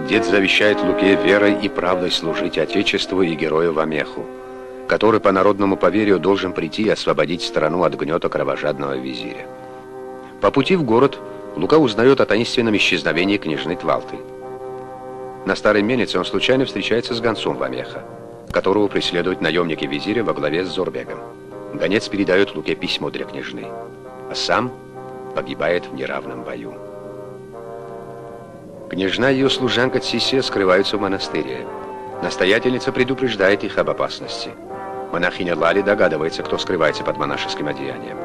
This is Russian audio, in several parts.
Дед завещает Луке верой и правдой служить Отечеству и герою Вамеху, который по народному поверью должен прийти и освободить страну от гнета кровожадного визиря. По пути в город Лука узнает о таинственном исчезновении княжны Твалты. На Старой Мельнице он случайно встречается с гонцом Вамеха, которого преследуют наемники визиря во главе с Зорбегом. Гонец передает Луке письмо для княжны, а сам погибает в неравном бою. Княжна и ее служанка Цисия скрываются в монастыре. Настоятельница предупреждает их об опасности. Монахиня Лали догадывается, кто скрывается под монашеским одеянием.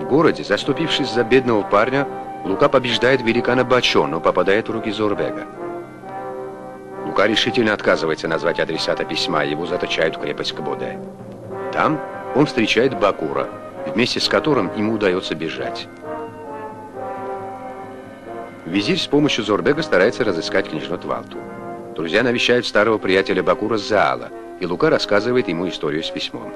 В городе, заступившись за бедного парня, Лука побеждает великана Бачо, но попадает в руки Зорбега. Лука решительно отказывается назвать адресата письма, его заточают в крепость Кабоде. Там он встречает Бакура, вместе с которым ему удается бежать. Визирь с помощью Зорбега старается разыскать княжну Твалту. Друзья навещают старого приятеля Бакура Заала, и Лука рассказывает ему историю с письмом.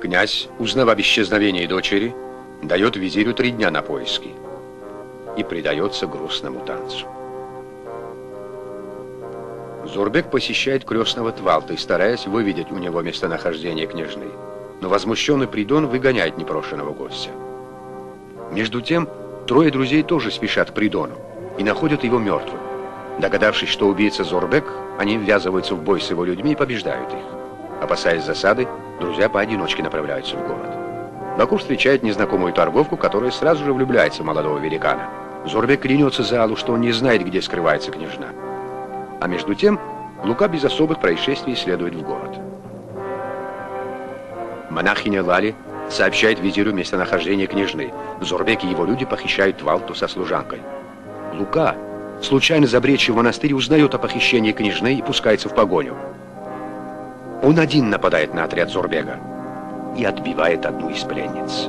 Князь, узнав об исчезновении дочери, дает визирю 3 дня на поиски и предается грустному танцу. Зорбег посещает крестного Твалты, стараясь выведать у него местонахождение княжны, но возмущенный Придон выгоняет непрошенного гостя. Между тем, 3 друзей тоже спешат к Придону и находят его мертвым. Догадавшись, что убийца Зорбег, они ввязываются в бой с его людьми и побеждают их. Опасаясь засады, друзья поодиночке направляются в город. Бакур встречает незнакомую торговку, которая сразу же влюбляется в молодого великана. Зорбег клянется Заалу, что он не знает, где скрывается княжна. А между тем, Лука без особых происшествий следует в город. Монахиня Лали сообщает визирю местонахождение княжны. Зорбег и его люди похищают Твалту со служанкой. Лука, случайно забредший в монастырь, узнает о похищении княжны и пускается в погоню. Он один нападает на отряд Зорбега и отбивает одну из пленниц.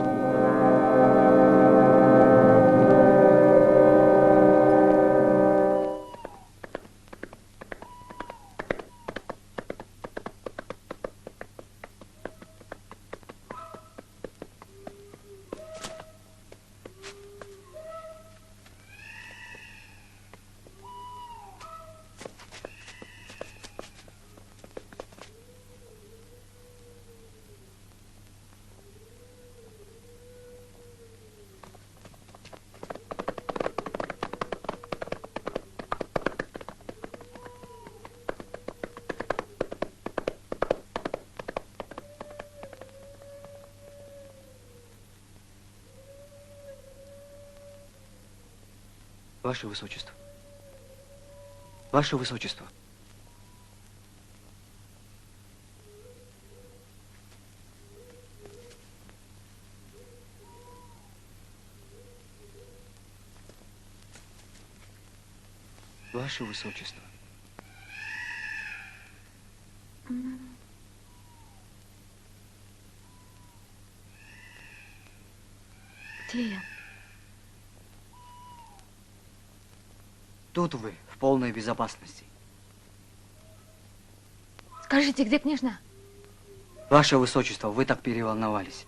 Ваше Высочество. Ваше Высочество. Ваше Высочество. Где я? Тут вы, в полной безопасности. Скажите, где княжна? Ваше Высочество, вы так переволновались.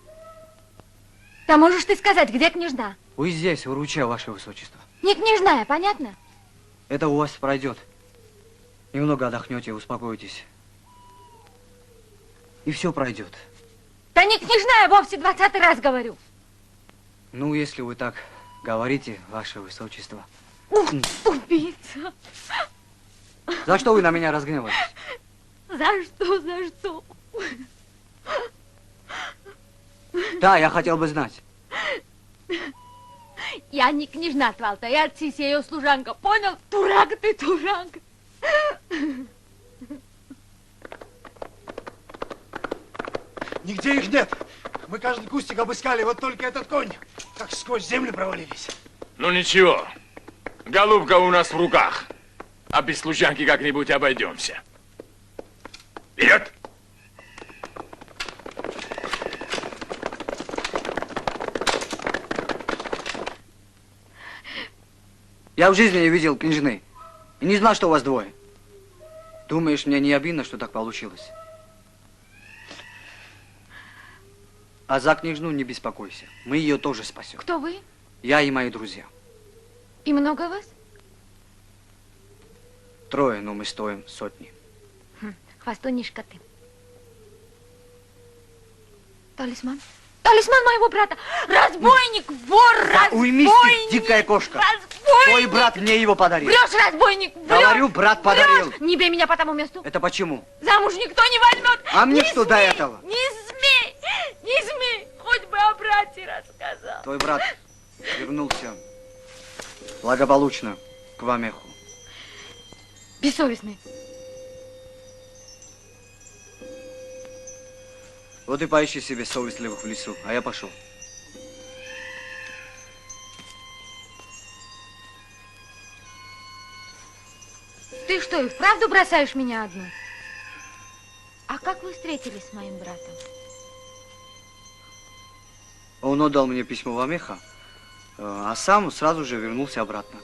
Да можешь ты сказать, где княжна? Вы здесь, у ручья, Ваше Высочество. Не княжна, понятно? Это у вас пройдет. Немного отдохнете, успокоитесь. И все пройдет. Да не княжна, я вовсе 20-й раз говорю. Ну, если вы так говорите, Ваше Высочество. Ух, убийца. За что вы на меня разгневались? За что, за что? Да, я хотел бы знать. Я не княжна Твалта, я Цисия, ее служанка. Понял? Дурак ты, дурак. Нигде их нет. Мы каждый кустик обыскали, вот только этот конь, как сквозь землю провалились. Ну ничего. Голубка у нас в руках, а без служанки как-нибудь обойдемся. Вперед! Я в жизни не видел княжны и не знал, что у вас двое. Думаешь, мне не обидно, что так получилось? А за княжну не беспокойся, мы ее тоже спасем. Кто вы? Я и мои друзья. И много вас? 3, но мы стоим сотни. Хвастунишка ты. Талисман? Талисман моего брата! Разбойник, вор, разбойник! Уймись ты, дикая кошка! Разбойник! Твой брат мне его подарил. Врешь, разбойник! Врешь! Говорю, брат подарил. Врешь! Не бей меня по тому месту. Это почему? Замуж никто не возьмет. А мне Не что смей, до этого? Не смей! Не смей! Хоть бы о брате рассказал. Твой брат вернулся благополучно к Вамеху. Бессовестный. Вот и поищи себе совестливых в лесу, а я пошел. Ты что, и вправду бросаешь меня одну? А как вы встретились с моим братом? Он отдал мне письмо Вамеха, а сам сразу же вернулся обратно.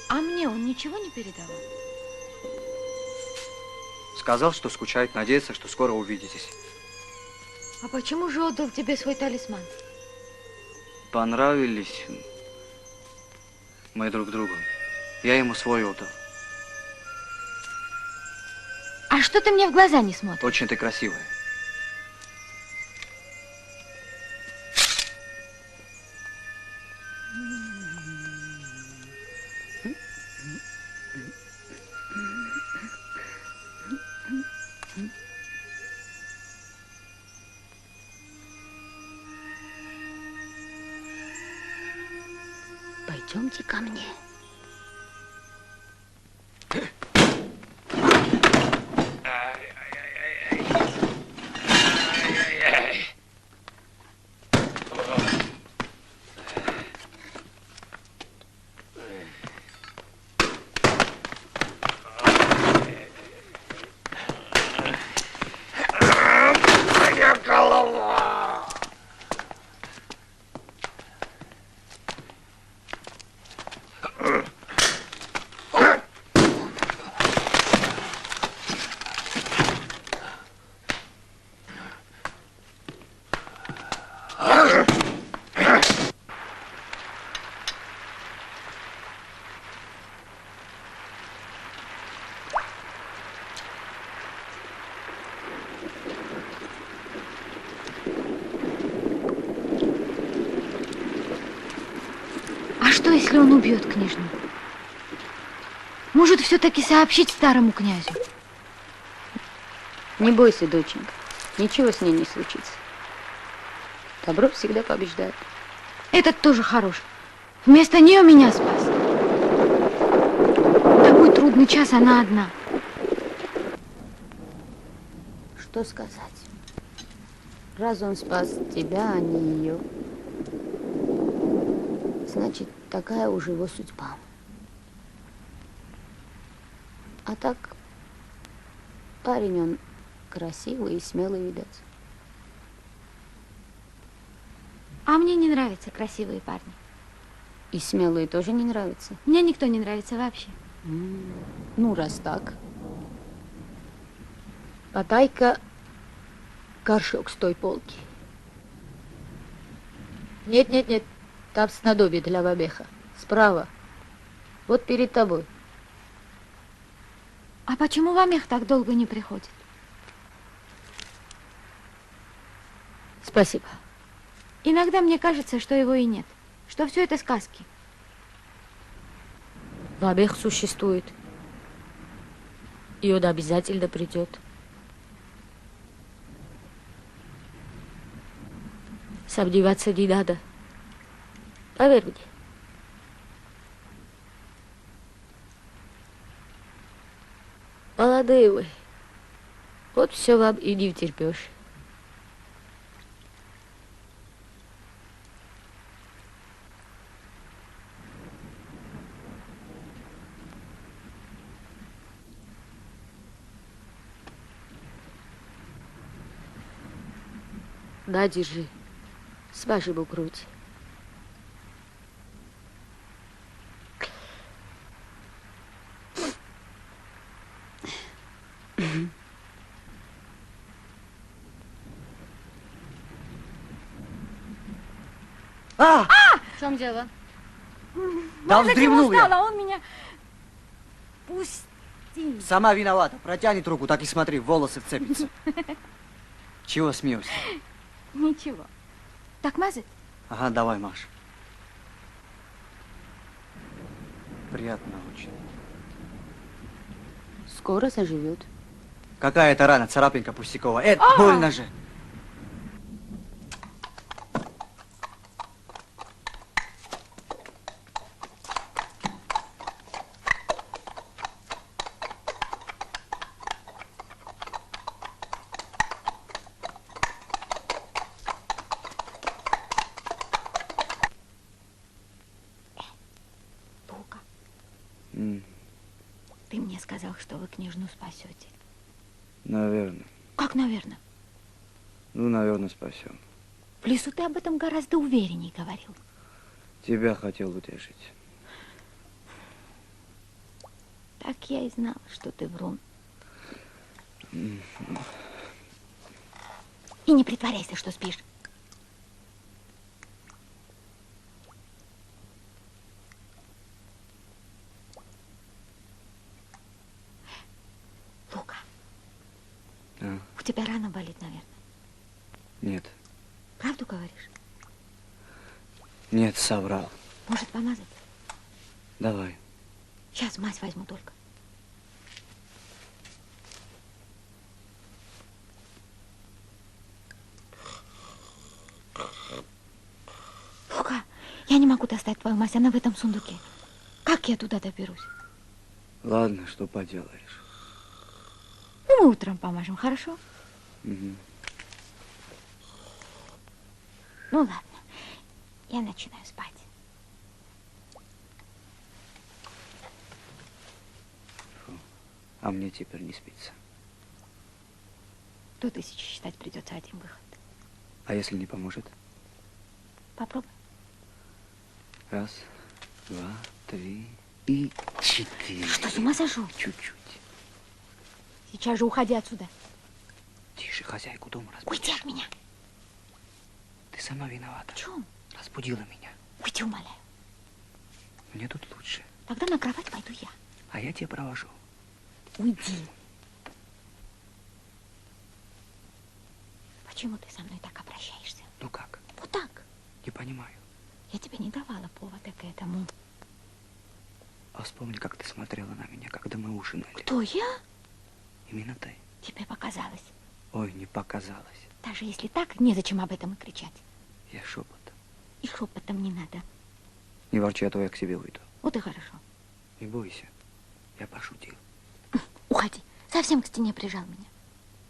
А мне он ничего не передавал? Сказал, что скучает, надеется, что скоро увидитесь. А почему же отдал тебе свой талисман? Понравились мы друг другу. Я ему свой отдал. А что ты мне в глаза не смотришь? Очень ты красивая. Пойдемте ко мне. А что, если он убьет княжну? Может, все-таки сообщить старому князю? Не бойся, доченька. Ничего с ней не случится. Добро всегда побеждает. Этот тоже хорош. Вместо нее меня спас. В такой трудный час она одна. Что сказать? Раз он спас тебя, а не ее, значит, такая уж его судьба. А так, парень он красивый и смелый, видать. А мне не нравятся красивые парни. И смелые тоже не нравятся? Мне никто не нравится вообще. Ну, раз так. Подай-ка горшок с той полки. Нет, там снадобье для Вамеха. Справа. Вот перед тобой. А почему Вамех так долго не приходит? Спасибо. Иногда мне кажется, что его и нет. Что все это сказки. Вамех существует. И он обязательно придет. Сомневаться не надо. Поверь мне. Молодые вы. Вот все вам и не втерпешь. На, держи. Смажь ему грудь. В чем дело? Да он вздремнул я. а он меня... Пусти. Сама виновата. Протянет руку, так и смотри, в волосы вцепится. Чего смеешься? Ничего. Так мазать? Ага, давай, Маш. Приятно очень. Скоро заживет. Какая это рана, царапинка пустяковая. Это больно же. Лука, ты мне сказал, что вы княжну спасете. Наверное. Как, наверное? Ну, наверное, спасем. В лесу ты об этом гораздо увереннее говорил. Тебя хотел утешить. Так я и знала, что ты врун. И не притворяйся, что спишь. Лука, у тебя рана болит, наверное. Нет. Правду говоришь? Нет, соврал. Может, помазать? Давай. Сейчас мазь возьму только. Лука, я не могу достать твою мазь, она в этом сундуке. Как я туда доберусь? Ладно, что поделаешь. Ну, мы утром помажем, хорошо? Угу. Ну, ладно. Я начинаю спать. А мне теперь не спится. До 1000 считать придется один выход. А если не поможет? Попробуй. Раз, два, три и 4. Что, с ума сошел? Чуть-чуть. Сейчас же уходи отсюда. Тише, хозяйку дома разбудишь. Уйди от меня. Ты сама виновата. В чем? Разбудила меня. Уйди, умоляю. Мне тут лучше. Тогда на кровать пойду я. А я тебя провожу. Уйди. Почему ты со мной так обращаешься? Ну как? Вот так. Не понимаю. Я тебе не давала повода к этому. А вспомни, как ты смотрела на меня, когда мы ужинали. Кто я? Именно ты. Тебе показалось. Ой, не показалось. Даже если так, незачем об этом и кричать. Я шепотом. И шепотом не надо. Не ворчи, а то я к себе уйду. Вот и хорошо. Не бойся. Я пошутил. Уходи. Совсем к стене прижал меня.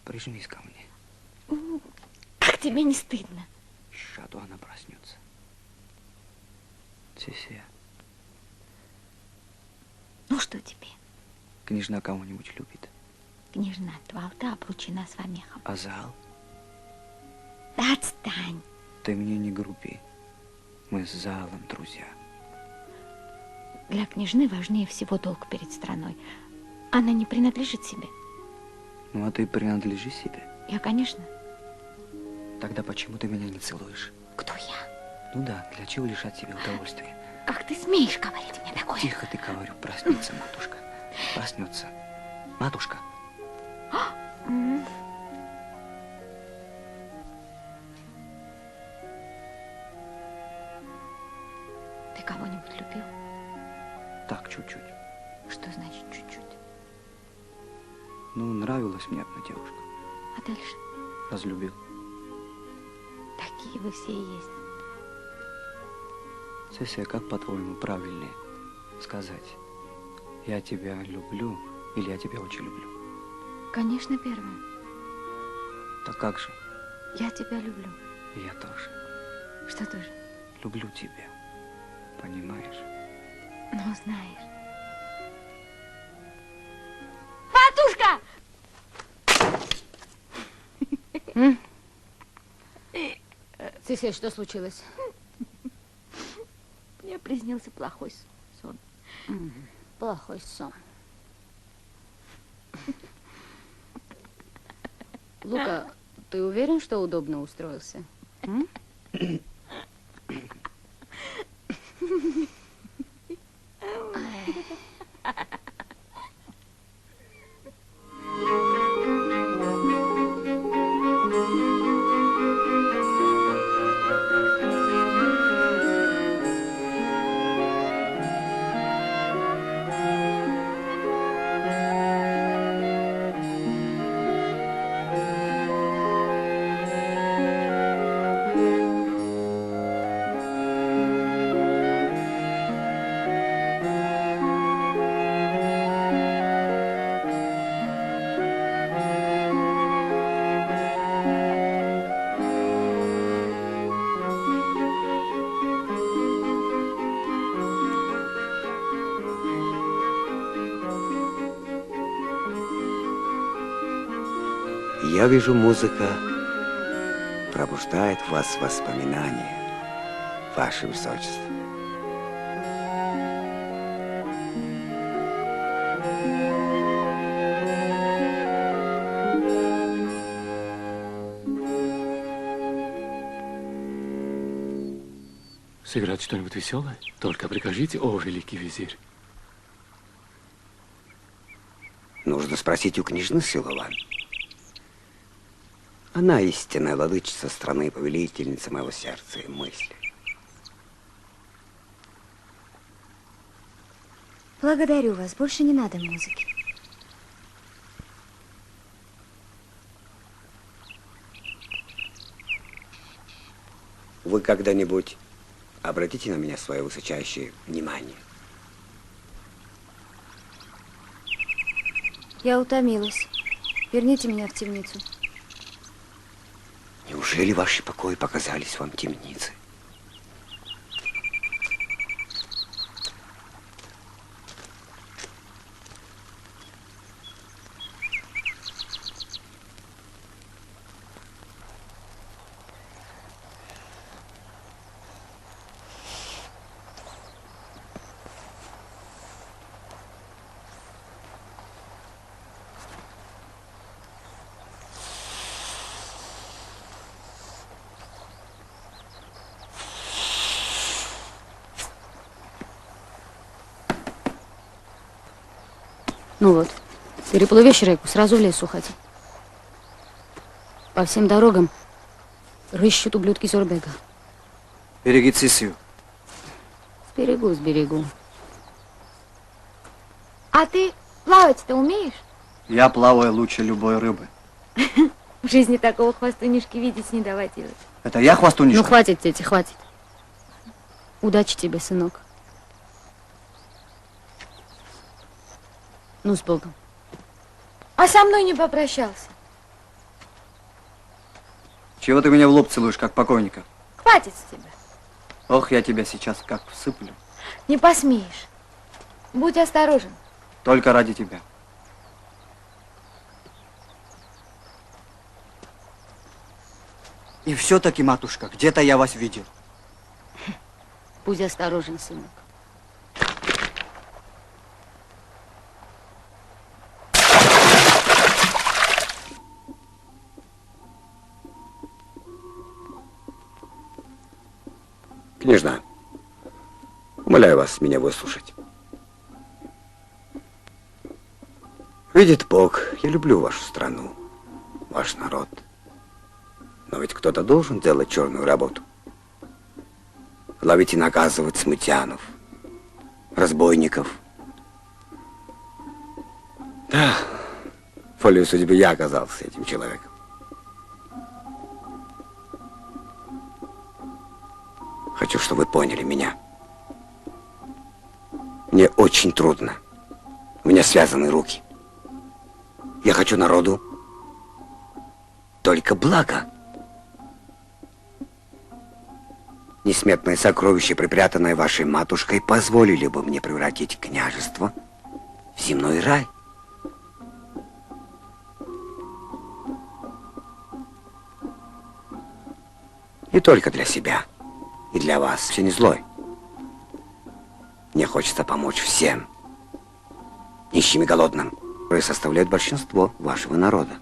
Прижмись ко мне. Как тебе не стыдно? Шш, а то она проснется. Сеся, Ну что тебе? княжна кого-нибудь любит? Княжна Твалта обручена с Вамехом. А зал? Да отстань. Ты мне не груби. Мы с залом друзья. Для княжны важнее всего долг перед страной. Она не принадлежит себе. Ну, а ты принадлежишь себе? Я, конечно. Тогда почему ты меня не целуешь? Кто я? Ну да, для чего лишать себя удовольствия? Как ты смеешь говорить мне такое? Тихо ты, говорю, проснется матушка. Проснется. Матушка. Ты кого-нибудь любил? Так, чуть-чуть. Что значит чуть-чуть? Ну, нравилась мне одна девушка. А дальше? Разлюбил. Такие вы все и есть. Сессия, как по-твоему правильнее сказать? Я тебя люблю или я тебя очень люблю? Конечно, первое. Так как же? Я тебя люблю. И я тоже. Что тоже? Люблю тебя. Понимаешь? Ну, знаешь. Матушка! Сеся, что случилось? Мне приснился плохой сон. Плохой сон. Лука, ты уверен, что удобно устроился? М? Я вижу, музыка пробуждает в вас воспоминания, Ваше Высочество. Сыграть что-нибудь веселое? Только прикажите, о, великий визирь. Нужно спросить у княжны Силован. Она истинная владычица страны, повелительница моего сердца и мысли. Благодарю вас. Больше не надо музыки. Вы когда-нибудь обратите на меня свое высочайшее внимание? Я утомилась. Верните меня в темницу. Неужели ваши покои показались вам темницей? Ну вот, переплывешь реку, сразу в лес уходи. По всем дорогам рыщут ублюдки Зурбега. Береги Цисию. Сберегу. А ты плавать-то умеешь? Я плаваю лучше любой рыбы. В жизни такого хвастунишки видеть не доводилось. Это я хвастунишка? Ну, хватит, тети, хватит. Удачи тебе, сынок. Ну, с Богом. А со мной не попрощался. Чего ты меня в лоб целуешь, как покойника? Хватит с тебя. Ох, я тебя сейчас как всыплю. Не посмеешь. Будь осторожен. Только ради тебя. И все-таки, матушка, где-то я вас видел. Будь осторожен, сынок. Княжна, умоляю вас меня выслушать. Видит Бог, я люблю вашу страну, ваш народ. Но ведь кто-то должен делать черную работу. Ловить и наказывать смутьянов, разбойников. Да, волею судьбы я оказался этим человеком. Хочу, чтобы вы поняли меня. Мне очень трудно. У меня связаны руки. Я хочу народу только благо. Несметные сокровища, припрятанные вашей матушкой, позволили бы мне превратить княжество в земной рай. Не только для себя. И для вас все не злой. Мне хочется помочь всем, нищим и голодным, которые составляют большинство вашего народа.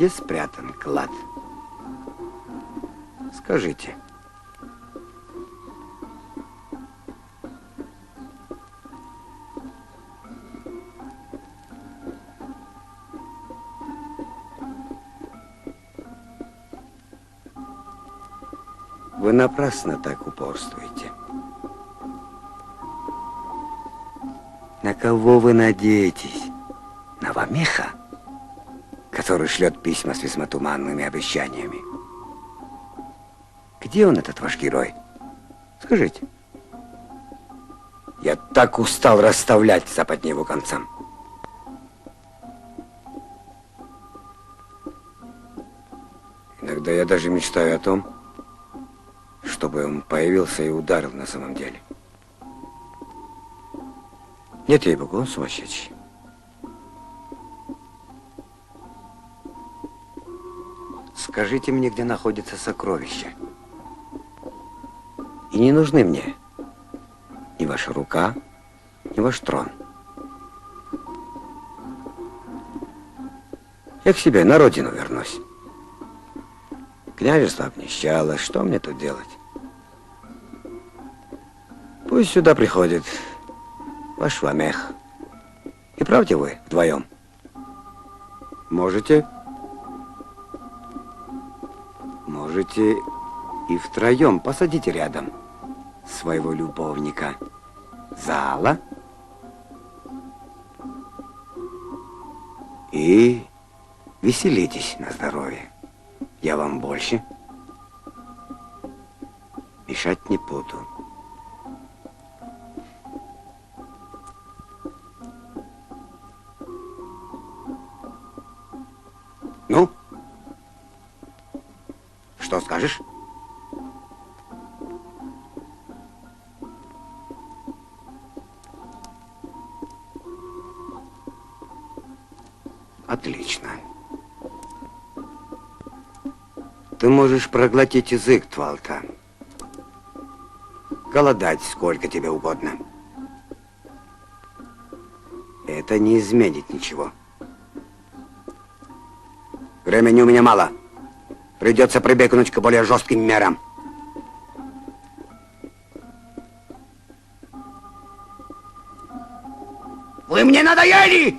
Где спрятан клад? Скажите. Вы напрасно так упорствуете. На кого вы надеетесь? На Вамеха, который шлет письма с весьма-туманными обещаниями? Где он, этот ваш герой? Скажите. Я так устал расставлять западни его концам. Иногда я даже мечтаю о том, чтобы он появился и ударил на самом деле. Нет, ей-богу, он сумасшедший. Скажите мне, где находится сокровище. И не нужны мне ни ваша рука, ни ваш трон. Я к себе на родину вернусь. Княжество обнищало, что мне тут делать? Пусть сюда приходит ваш Вамех. И правда вы вдвоем? Можете? Можете и втроем. Посадите рядом своего любовника Зала и веселитесь на здоровье. Я вам больше мешать не буду. Ну? Что скажешь? Отлично. Ты можешь проглотить язык, Твалта. Голодать сколько тебе угодно. Это не изменит ничего. Времени у меня мало. Придется прибегнуть к более жестким мерам. Вы мне надоели!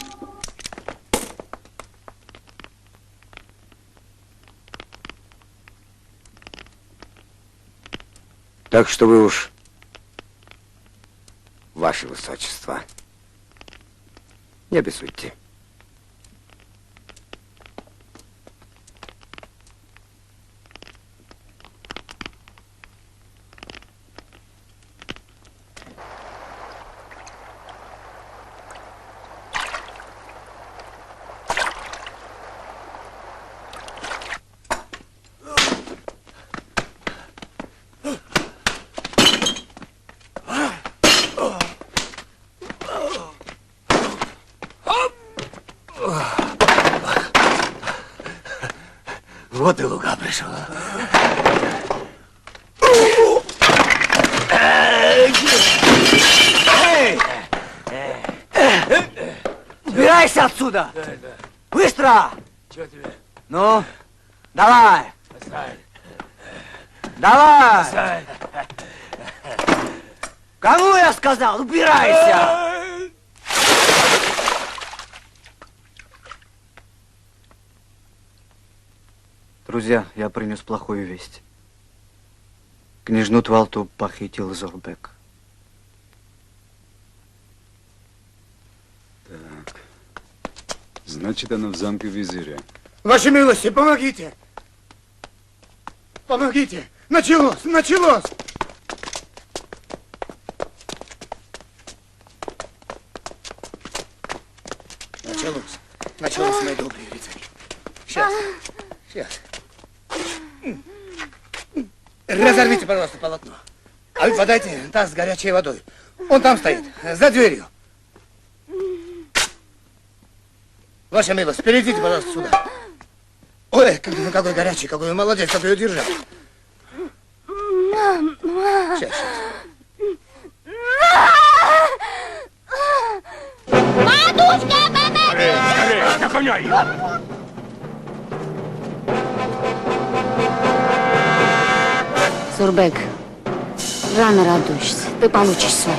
Так что вы уж, ваше высочество, не обессудьте. Вот и Лука пришел. Убирайся отсюда! Быстро! Чего тебе? Ну, давай! Поставь. Давай! Поставь. Кому я сказал? Убирайся! Друзья, я принес плохую весть. Княжну Твалту похитил Зорбек. Так. Значит, она в замке визиря. Ваши милости, помогите! Помогите! Началось! Началось! Началось. Началось, мои добрые рыцари. Сейчас. Сейчас. Разорвите, пожалуйста, полотно. А вы подайте таз с горячей водой. Он там стоит, за дверью. Ваша милость, перейдите, пожалуйста, сюда. Ой, какой горячий, какой молодец, как ее держать. Сейчас, Матушка, Скорее, скорее, догоняй! Сурбек, рано радуешься. Ты получишь свое.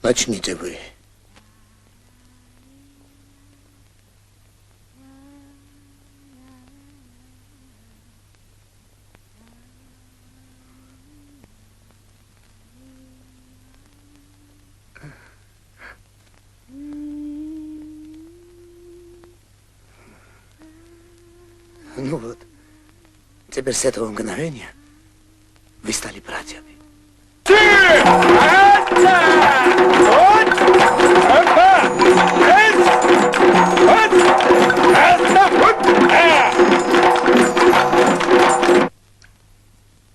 Начните вы. Ну вот, теперь с этого мгновения вы стали братьями.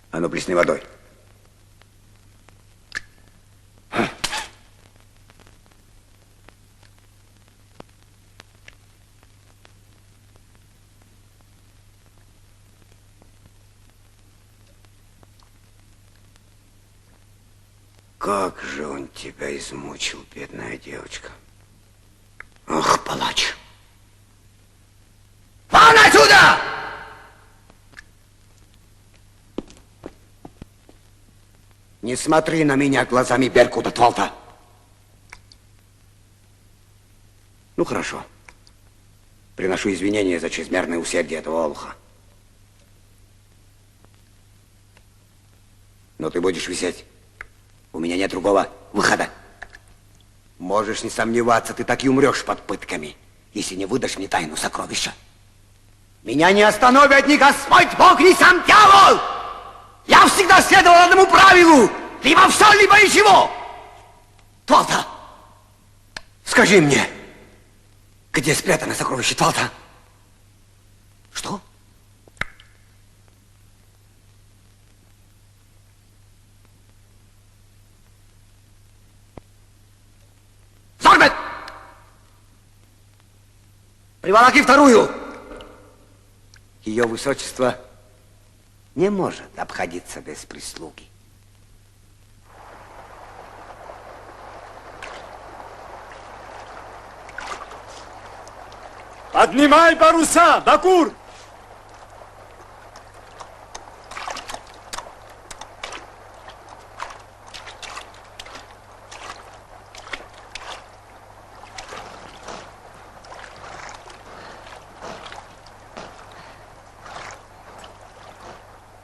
А ну, плесни водой. Как же он тебя измучил, бедная девочка. Ах, палач. Вон отсюда! Не смотри на меня глазами Беркута Твалта. Ну, хорошо. Приношу извинения за чрезмерное усердие этого олуха. Но ты будешь висеть. У меня нет другого выхода. Можешь не сомневаться, ты так и умрешь под пытками, если не выдашь мне тайну сокровища. Меня не остановит ни Господь Бог, ни сам дьявол! Я всегда следовал одному правилу. Либо все, либо ничего. Твалта, скажи мне, где спрятано сокровище Твалта? Что? Сорбет! Приволоки вторую! Ее высочество не может обходиться без прислуги. Поднимай паруса, Бакур!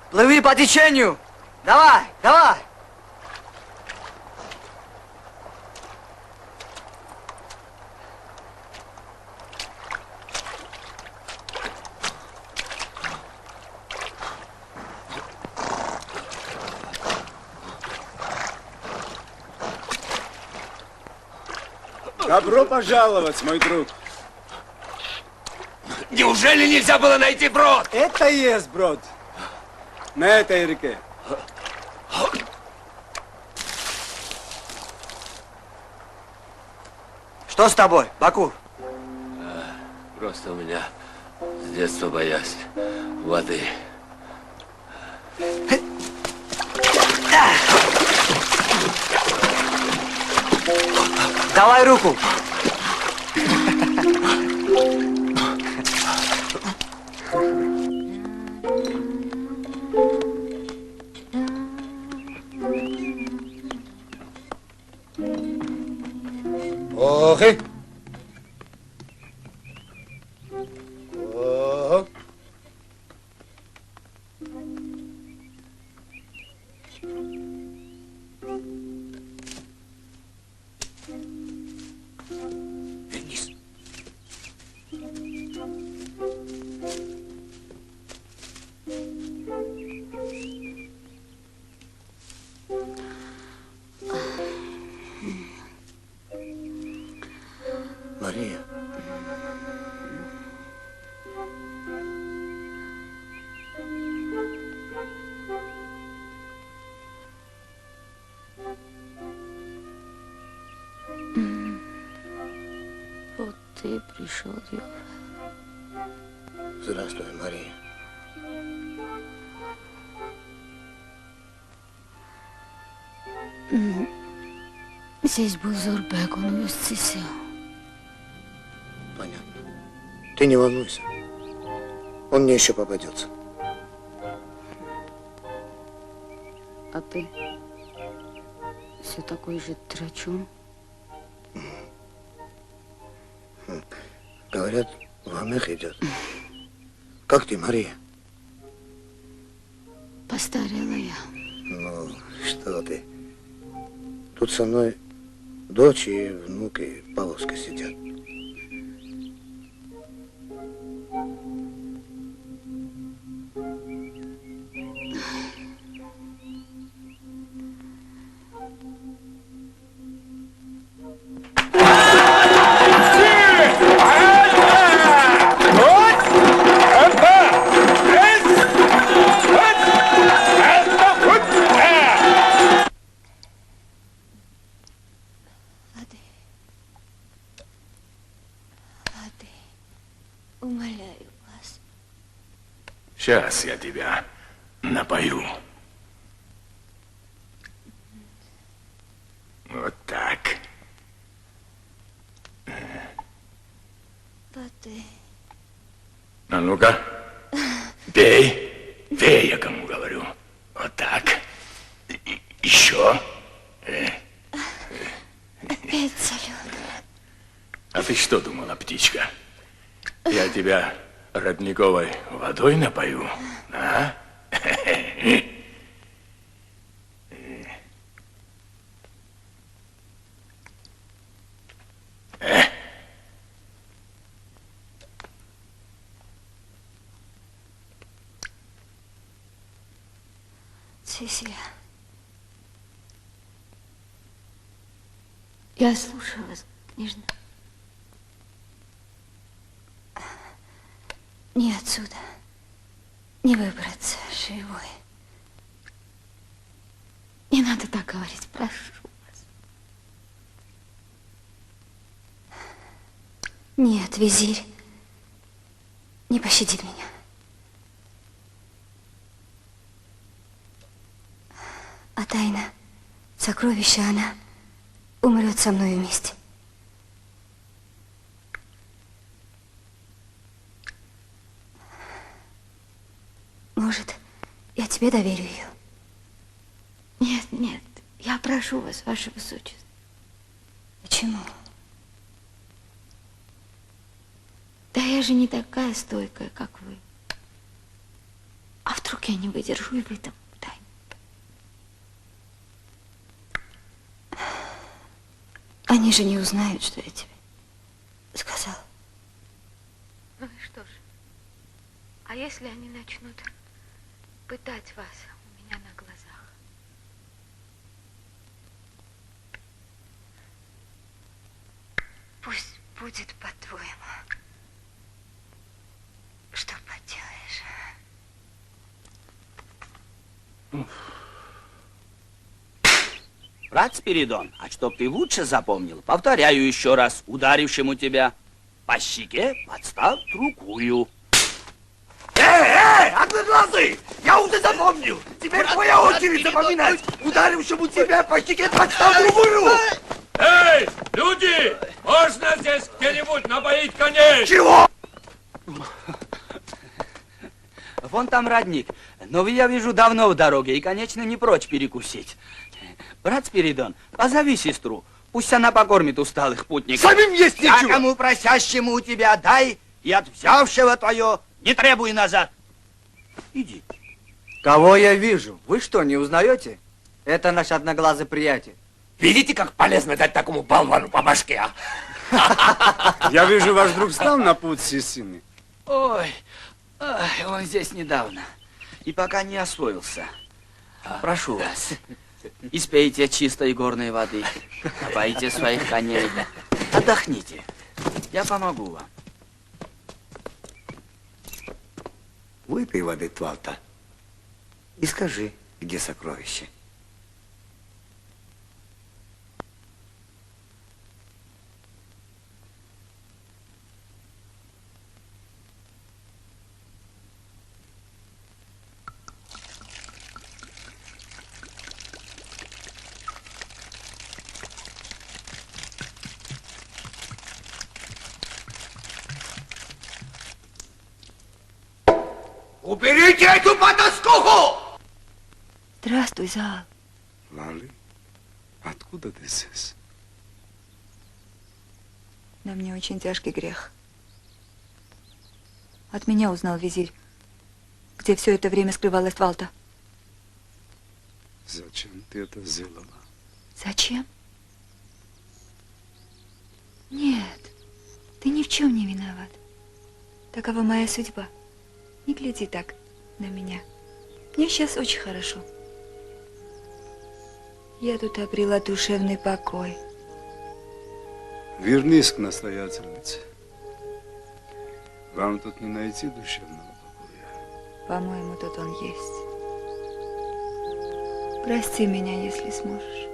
Плыви по течению! Давай, давай! Добро пожаловать, мой друг. Неужели нельзя было найти брод? Это и есть брод. На этой реке. Что с тобой, Бакур? Просто у меня с детства боязнь воды. Давай руку. Охи! О. Вернись. Мария. Вот ты и пришел, Йова. Здравствуй, Мария. Здесь был Зорбек, он увез Цисио. Понятно. Ты не волнуйся. Он мне еще попадется. А ты все такой же драчун? Говорят, в Амех идет. Как ты, Мария? Постарела я. Ну, что ты? Тут со мной дочь и внук и Павловска сидят. Умоляю вас. Сейчас я тебя напою. Вот так. Лады. А ну-ка, пей. Пей, я кому говорю. Вот так. Еще. Опять соленый. А ты что думала, птичка? Я тебя родниковой водой напою, а? Цисия. Я слушаю вас, княжна. Не отсюда. Не выбраться живой. Не надо так говорить, прошу вас. Нет, визирь не пощадит меня. А тайна, сокровища, она умрет со мной вместе. Может, я тебе доверю ее? Нет, нет, я прошу вас, ваше высочество. Почему? Да я же не такая стойкая, как вы. А вдруг я не выдержу и выдам тайну? Они же не узнают, что я тебе сказал. Ну и что ж? А если они начнут пытать вас у меня на глазах? Пусть будет по-твоему. Что поделаешь? Брат Спиридон, а чтоб ты лучше запомнил, повторяю еще раз, ударившему тебя по щеке подставь другую. Одноглазый! Я уже запомнил! Теперь твоя очередь запоминать! Ударившему тебя по щеке подставь другую! Эй, люди! Можно здесь где-нибудь напоить коней? Чего? Вон там родник. Но вы, я вижу, давно в дороге и, конечно, не прочь перекусить. Брат Спиридон, позови сестру. Пусть она покормит усталых путников. Самим есть нечего! Всякому просящему у тебя дай и от взявшего твое не требуй назад. Иди. Кого я вижу? Вы что, не узнаете? Это наш одноглазый приятель. Видите, как полезно дать такому болвану по башке, а? Я вижу, ваш друг стал на путь Сисины. Ой, он здесь недавно и пока не освоился. Прошу вас, испейте чистой горной воды, напоите своих коней, отдохните. Я помогу вам. Выпей воды, Твалта, и скажи, где сокровище. Уберите эту потаскуху! Здравствуй, Зал. Лали, откуда ты здесь? На мне очень тяжкий грех. От меня узнал визирь, где все это время скрывалась Твалта. Зачем ты это сделала? Зачем? Нет, ты ни в чем не виноват. Такова моя судьба. Не гляди так на меня. Мне сейчас очень хорошо. Я тут обрела душевный покой. Вернись к настоятельнице. Вам тут не найти душевного покоя. По-моему, тут он есть. Прости меня, если сможешь.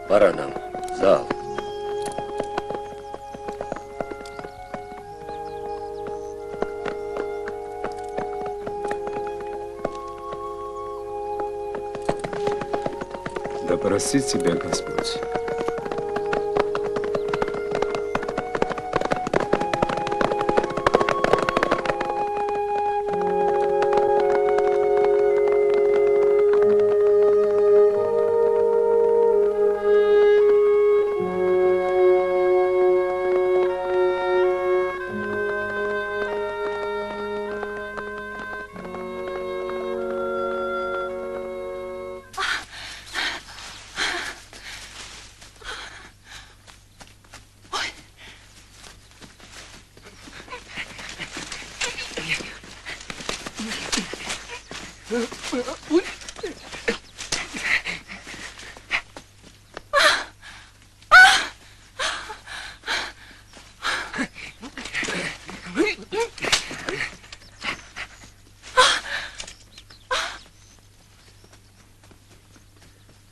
Пора нам, Зал. Да простит тебя Господь.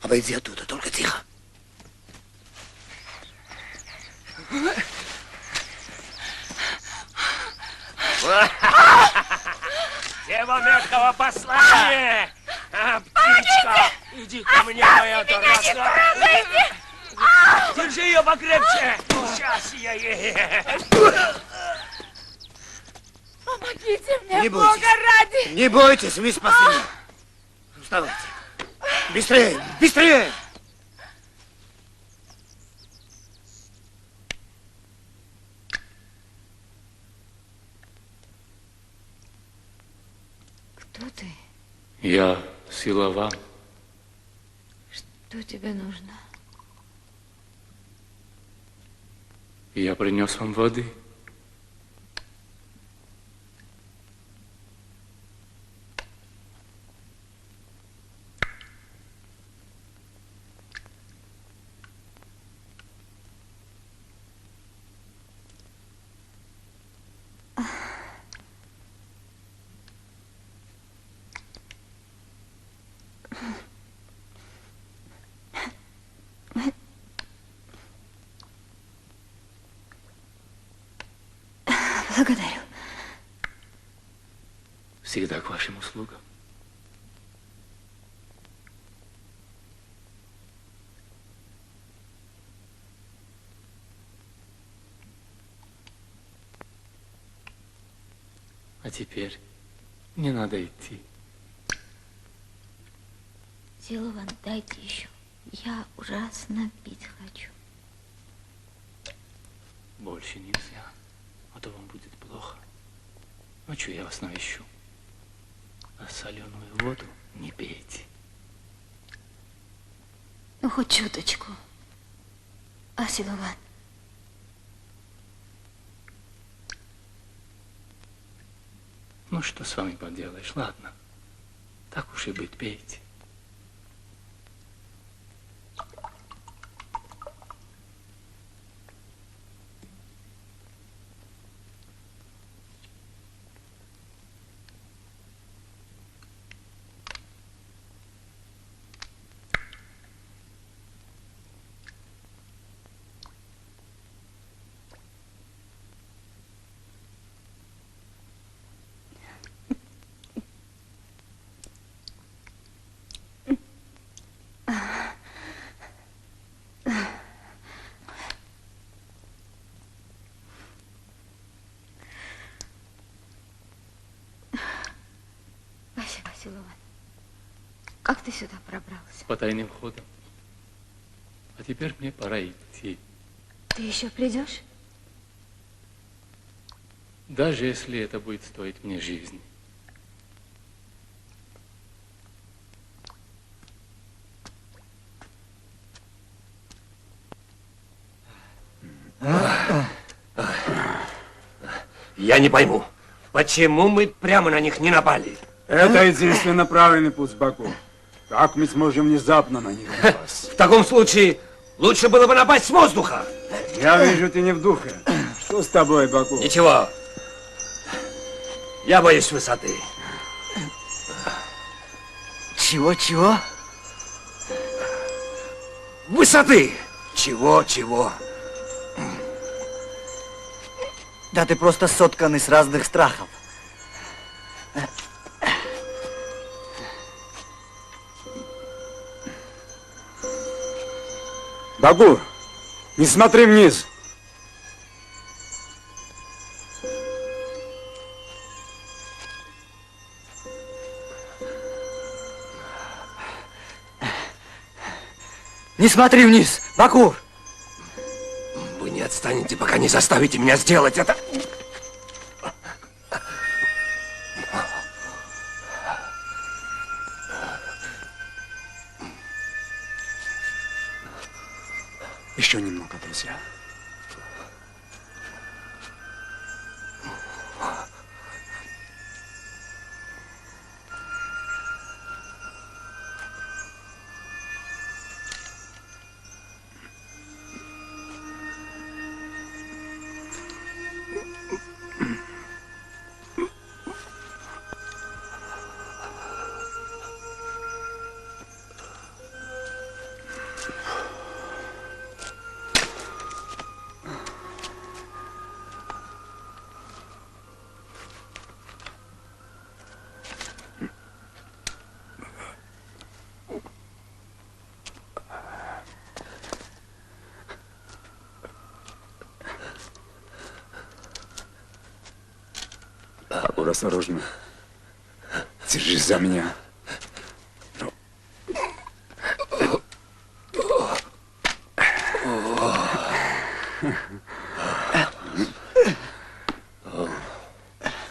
Обойди оттуда, только тихо. Дева мягкого послания! Птичка, иди ко мне, моя дорогая! Держи ее покрепче! Сейчас я ей... Помогите мне, Не Бога бойтесь. ради! Не бойтесь, вы спасены. Вставайте. Быстрее, быстрее! Кто ты? Я Силован. Что тебе нужно? Я принес вам воды. Благодарю. Всегда к вашим услугам. А теперь не надо идти. Силован, дайте еще. Я ужасно пить хочу. больше нельзя, а то вам будет плохо. Ночью я вас навещу. А соленую воду не пейте. Ну, хоть чуточку. Асилован. Ну, что с вами поделаешь? Ладно. Так уж и быть, пейте. Вася Василован, как ты сюда пробрался? По тайным ходам. А теперь мне пора идти. Ты еще придешь? Даже если это будет стоить мне жизни. Я не пойму, почему мы прямо на них не напали? Это единственно правильный путь, Баку. Как мы сможем внезапно на них напасть? В таком случае лучше было бы напасть с воздуха. Я вижу, ты не в духе. Что с тобой, Баку? Ничего. Я боюсь высоты. Чего? Высоты! Чего? Да ты просто сотканный с разных страхов. Багур, не смотри вниз. Не смотри вниз, Бакур! Вы не отстанете, пока не заставите меня сделать это. Еще немного, друзья. Багур, осторожно. Держись за меня.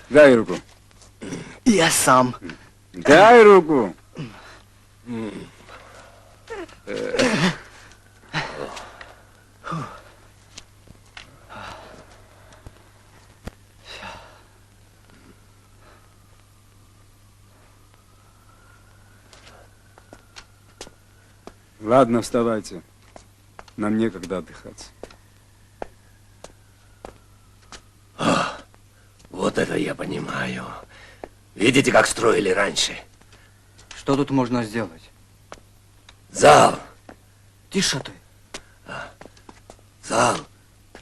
Дай руку. Я сам. Дай руку. Ладно, вставайте. Нам некогда отдыхать. Вот это я понимаю. Видите, как строили раньше? Что тут можно сделать? Зал. Тише ты. Зал.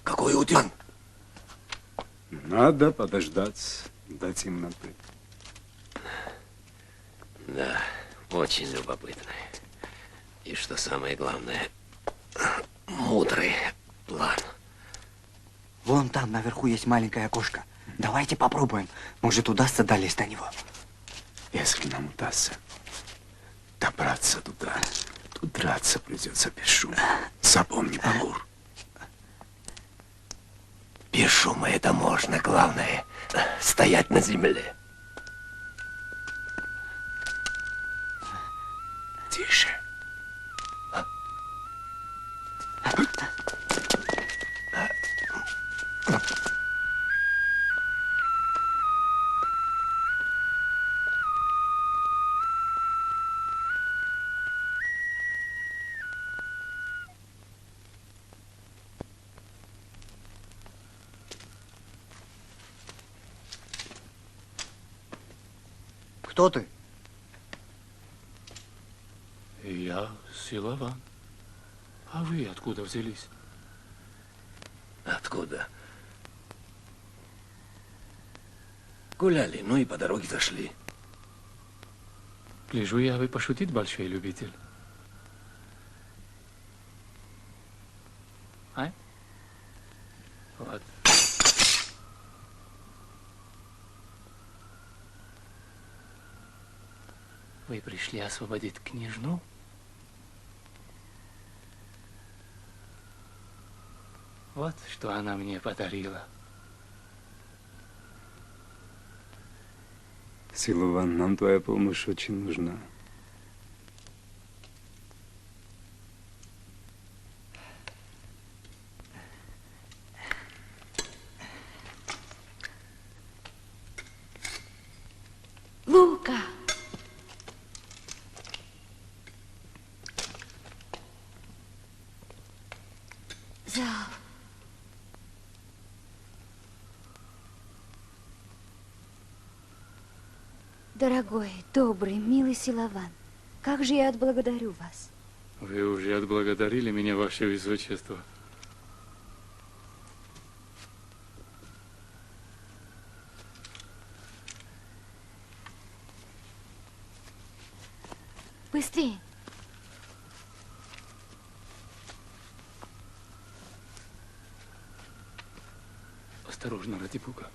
Какой утюг. Надо подождать до темноты. Да, очень любопытно. И что самое главное, мудрый план. Вон там наверху есть маленькое окошко. Давайте попробуем. Может, удастся долезть до него. Если нам удастся добраться туда, то драться придется без шума. Запомни, Багур. Без шума это можно. Главное — стоять на земле. Тише. Кто ты? Я Силован. А вы откуда взялись? Откуда? Гуляли, ну и по дороге зашли. Гляжу я, вы пошутить большой любитель. А? Вот. Вы пришли освободить княжну? Вот что она мне подарила. Силован, нам твоя помощь очень нужна. Лука! Зал. Дорогой, добрый, милый Силован, как же я отблагодарю вас. Вы уже отблагодарили меня, ваше высочество. Быстрее! Осторожно, ради бога.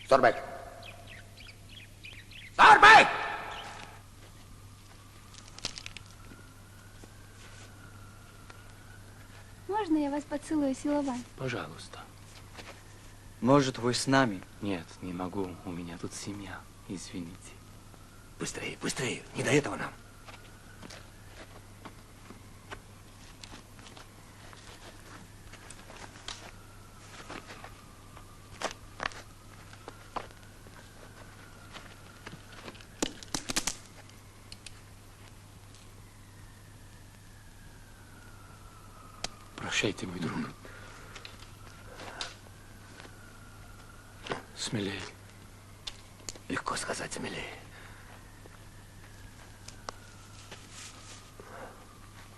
Сорбек! Сорбек! Можно я вас поцелую, Силован? Пожалуйста. Может, вы с нами? Нет, не могу. У меня тут семья. Извините. Быстрее, быстрее. Не до этого нам. Прощайте, мой друг. Смелее. Легко сказать, смелее.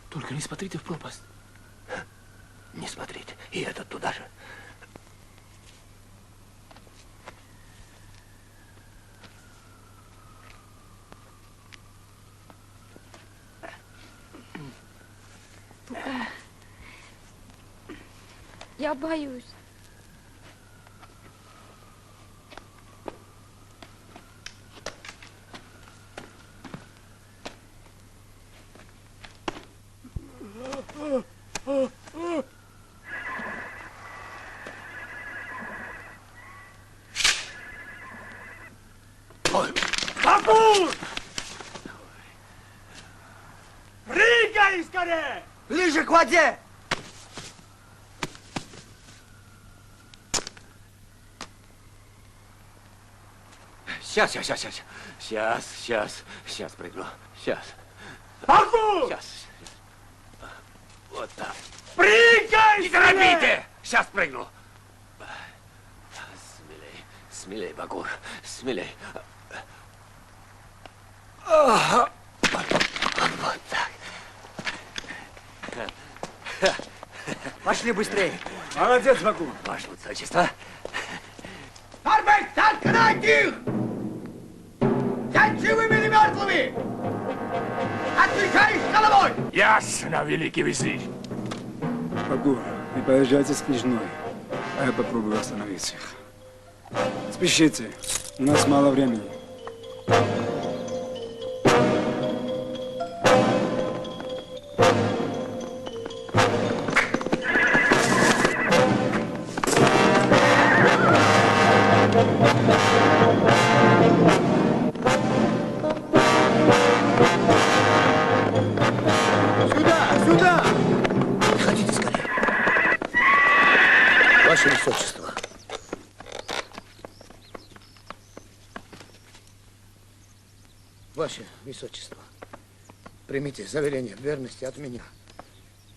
Только не смотрите в пропасть. Не смотрите. И этот туда же. Я боюсь. Бабур! Прыгай скорее! Ближе к воде! Сейчас прыгну. Сейчас. Бабур! Сейчас. Вот так. Прыгай! Не торопите! Сейчас прыгну. Смелей, смелей, Багур, смелей. Вот так. Пошли быстрее. Молодец, Багур. Ваше высочество. Сорбек, заткнуть их! Взять живыми или мертвыми! Отвечаешь головой! Ясно, великий визирь. Багур, вы поезжайте с княжной, а я попробую остановить их. Спешите, у нас мало времени. Ваше Высочество. Ваше Высочество, примите заверение верности от меня,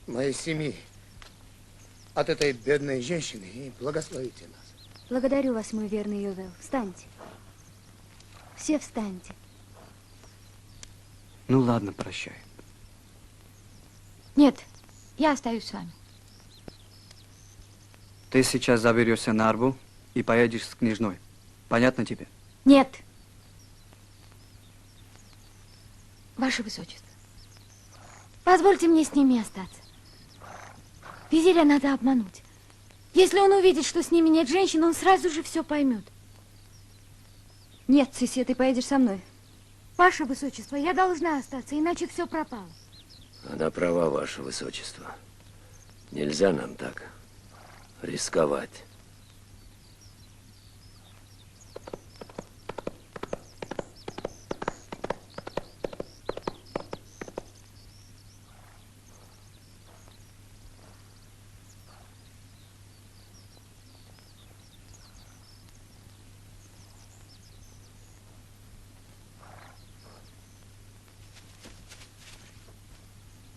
моей семьи, от этой бедной женщины и благословите нас. Благодарю вас, мой верный Ювел. Встаньте. Все встаньте. Ну ладно, прощай. Нет, я остаюсь с вами. Ты сейчас заберешься на арбу и поедешь с княжной. Понятно тебе? Нет. Ваше Высочество, позвольте мне с ними остаться. Визиря надо обмануть. Если он увидит, что с ними нет женщин, он сразу же все поймет. Нет, Цисия, ты поедешь со мной. Ваше Высочество, я должна остаться, иначе все пропало. Она права, Ваше Высочество. Нельзя нам так рисковать.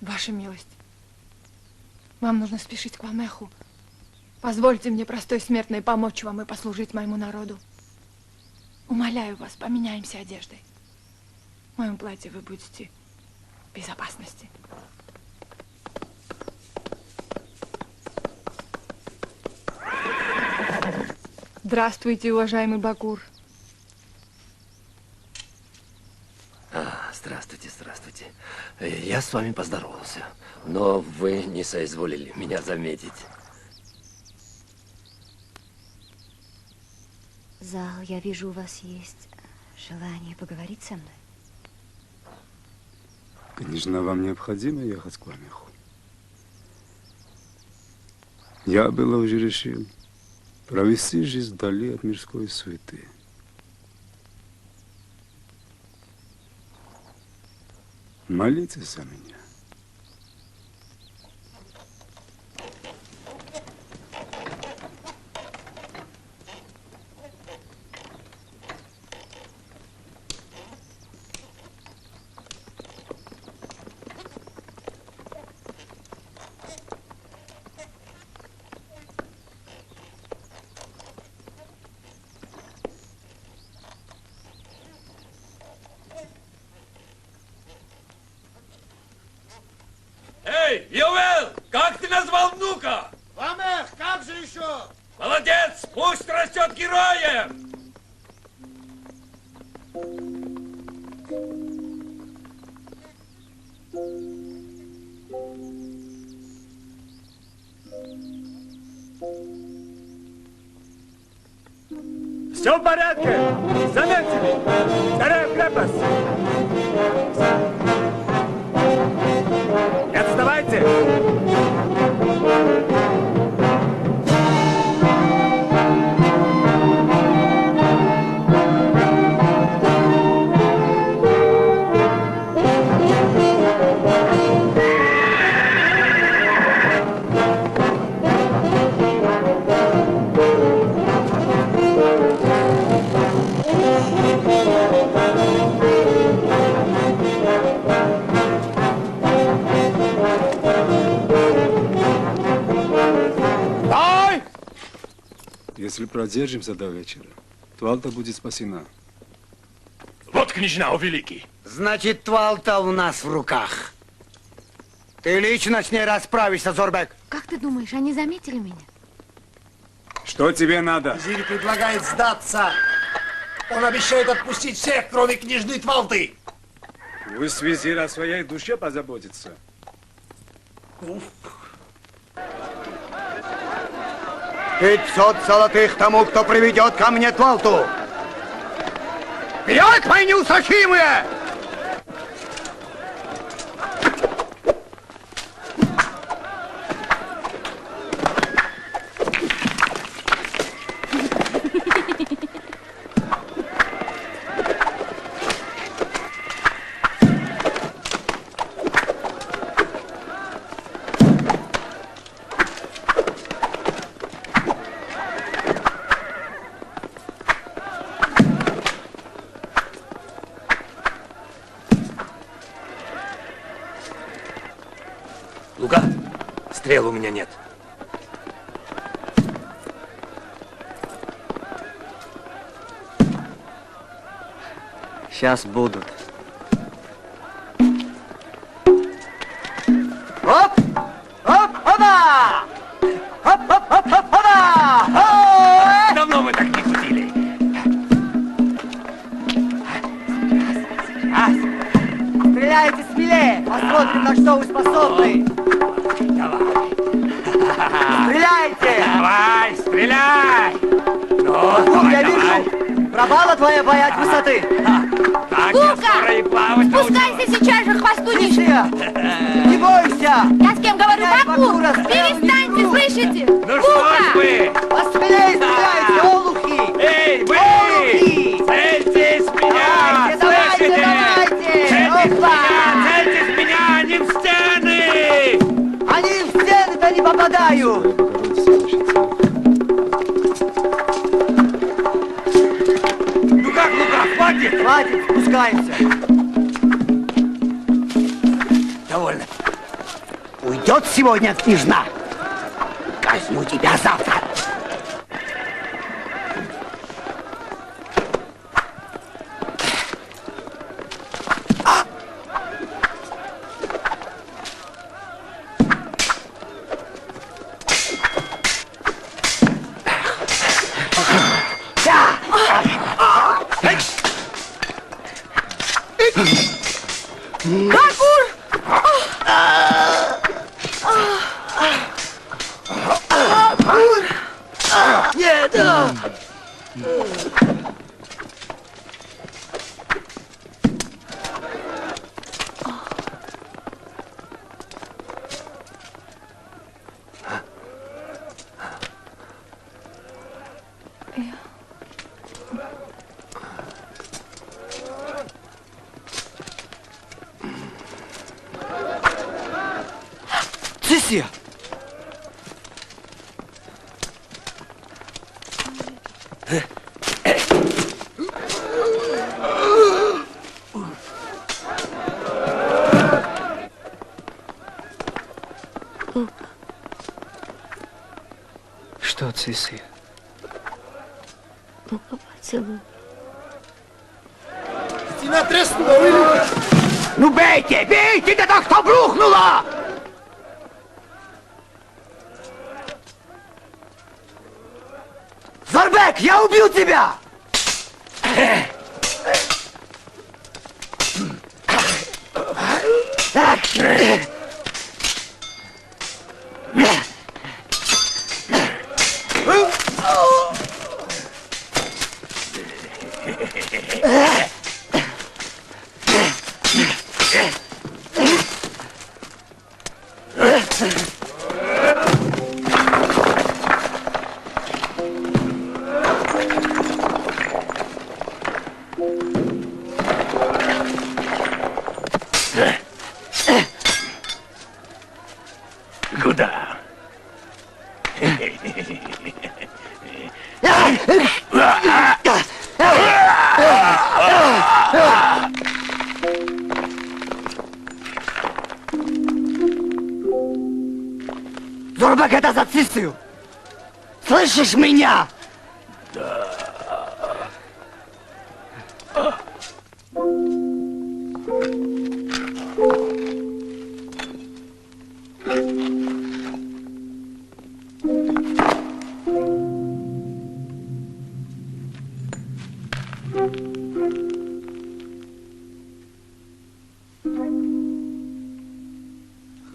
Ваша милость, вам нужно спешить к Вамеху. Позвольте мне, простой смертной, помочь вам и послужить моему народу. Умоляю вас, поменяемся одеждой. В моем платье вы будете в безопасности. Здравствуйте, уважаемый Бакур. Здравствуйте, здравствуйте. Я с вами поздоровался, но вы не соизволили меня заметить. Зал, я вижу, у вас есть желание поговорить со мной. Княжна, вам необходимо ехать к Вамеху. Я было уже решил провести жизнь вдали от мирской суеты. Молитесь за меня. Эй, Ювел, как ты назвал внука? Вамех, как же еще? Молодец, пусть растет героем! Все в порядке! Заметили! Скорее в крепость! Не отставайте! Если продержимся до вечера, Твалта будет спасена. Вот княжна, о великий. Значит, Твалта у нас в руках. Ты лично с ней расправишься, Зорбек. Как ты думаешь, они заметили меня? Что тебе надо? Визирь предлагает сдаться. Он обещает отпустить всех, кроме княжны Твалты. Пусть визирь о своей душе позаботится. 500 золотых тому, кто приведет ко мне Твалту. Вперед, мои неустрашимые! Лука, стрел у меня нет. Сейчас будут. Оп! Оп! Опа! Оп! Оп! Оп! Оп! Опа! Давно мы так не кутили. Стреляйте смелее! Посмотрим, на что вы способны! Давай! Стреляйте! Давай, стреляй! Ну, я вижу! Пропала твоя боязнь высоты! Гука! Спускайся сейчас же, хвостунишка! Не бойся! Я с кем говорю? Баку! Перестаньте, слышите? Ну что ж вы? Посмелее стреляйте, олухи! Эй, вы! Олухи! Цельтесь в меня! Давайте, давайте! Цельтесь в Опа! меня! Цельтесь в меня! Они в стены! Они в стены-то не попадают! Ну как, Лука, хватит? Хватит, спускаемся. Довольно. Уйдет сегодня княжна. Казню тебя завтра. Бакур! Нет! Цисия! Что, Цисия? Ну, поцелуй. Стена треснула! Ну бейте, бейте, да так что брухнуло! Зорбек, я убил тебя! Куда? Зорбек, это за Цисию! Слышишь меня?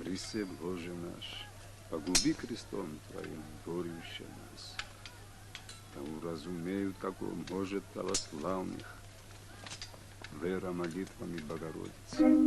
Христе Боже наш, погуби крестом Твоим горюще нас. Да уразумеют, како может православных, вера молитвами Богородицы.